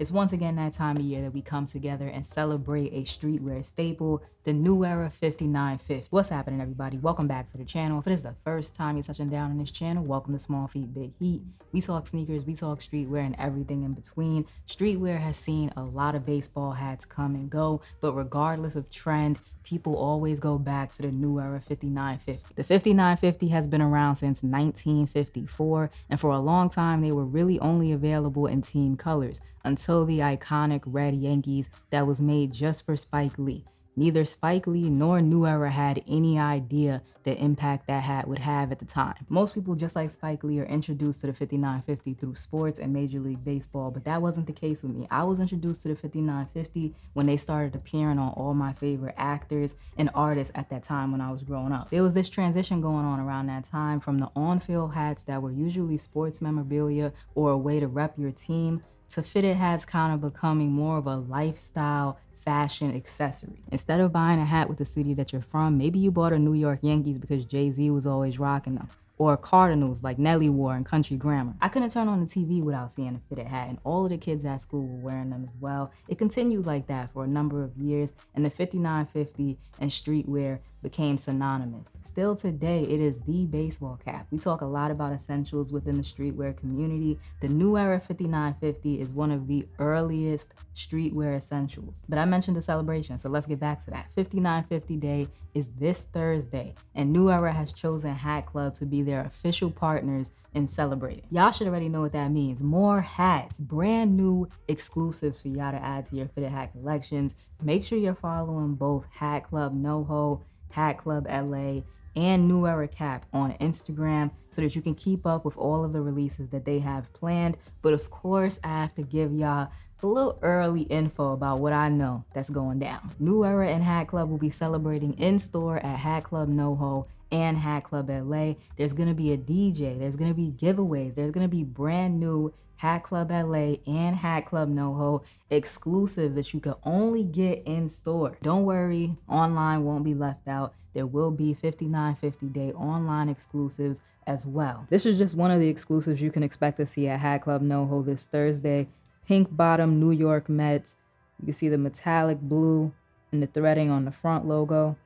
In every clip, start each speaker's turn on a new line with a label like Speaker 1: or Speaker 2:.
Speaker 1: It's once again that time of year that we come together and celebrate a streetwear staple, the New Era 5950. What's happening, everybody? Welcome back to the channel. If it is the first time you're touching down on this channel, welcome to Small Feet Big Heat. We talk sneakers, we talk streetwear, and everything in between. Streetwear has seen a lot of baseball hats come and go, but regardless of trend, people always go back to the New Era 5950. The 5950 has been around since 1954, and for a long time they were really only available in team colors until the iconic red Yankees that was made just for Spike Lee. Neither Spike Lee nor New Era had any idea the impact that hat would have at the time. Most people, just like Spike Lee, are introduced to the 5950 through sports and Major League Baseball, but that wasn't the case with me. I was introduced to the 5950 when they started appearing on all my favorite actors and artists at that time when I was growing up. There was this transition going on around that time from the on-field hats that were usually sports memorabilia or a way to rep your team to fitted hats kind of becoming more of a lifestyle fashion accessory. Instead of buying a hat with the city that you're from, maybe you bought a New York Yankees because Jay-Z was always rocking them, or Cardinals like Nelly wore in Country Grammar. I couldn't turn on the TV without seeing a fitted hat, and all of the kids at school were wearing them as well. It continued like that for a number of years, and the 5950 and streetwear became synonymous. Still today, it is the baseball cap. We talk a lot about essentials within the streetwear community. The New Era 5950 is one of the earliest streetwear essentials. But I mentioned the celebration, so let's get back to that. 5950 Day is this Thursday, and New Era has chosen Hat Club to be their official partners in celebrating. Y'all should already know what that means. More hats, brand new exclusives for y'all to add to your fitted hat collections. Make sure you're following both Hat Club NoHo, Hat Club LA, and New Era Cap on Instagram so that you can keep up with all of the releases that they have planned. But of course, I have to give y'all a little early info about what I know that's going down. New Era and Hat Club will be celebrating in store at Hat Club NoHo and Hat Club LA. There's gonna be a DJ, there's gonna be giveaways, there's gonna be brand new Hat Club LA and Hat Club NoHo exclusives that you can only get in store. Don't worry, online won't be left out. There will be 5950 Day online exclusives as well. This is just one of the exclusives you can expect to see at Hat Club NoHo this Thursday. Pink bottom New York Mets. You can see the metallic blue and the threading on the front logo.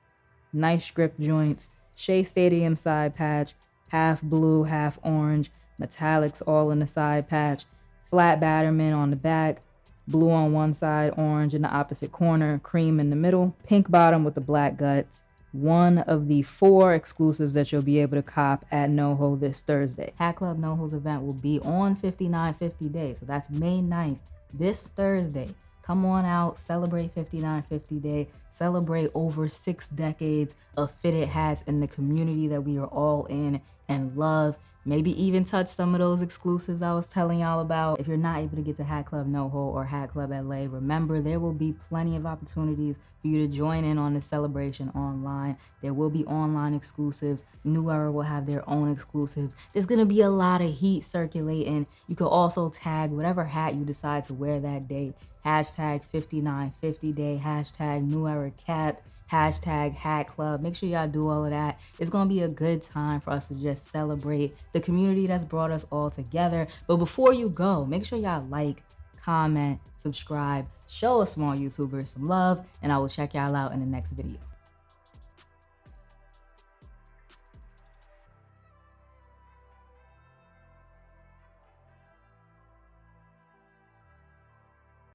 Speaker 1: Nice script joints. Shea Stadium side patch. Half blue, half orange. Metallics all in the side patch. Flat Batterman on the back. Blue on one side, orange in the opposite corner, cream in the middle. Pink bottom with the black guts. One of the 4 exclusives that you'll be able to cop at NoHo this Thursday. Hat Club NoHo's event will be on 5950 Day, so that's May 9th, this Thursday. Come on out, celebrate 5950 Day, celebrate over 6 decades of fitted hats in the community that we are all in and love. Maybe even touch some of those exclusives I was telling y'all about. If you're not able to get to Hat Club NoHo or Hat Club LA, remember there will be plenty of opportunities for you to join in on the celebration online. There will be online exclusives. New Era will have their own exclusives. There's gonna be a lot of heat circulating. You could also tag whatever hat you decide to wear that day. Hashtag 5950 Day, hashtag New Era Cap, hashtag Hat Club. Make sure y'all do all of that. It's gonna be a good time for us to just celebrate the community that's brought us all together. But before you go, make sure y'all like, comment, subscribe, show a small YouTuber some love, and I will check y'all out in the next video.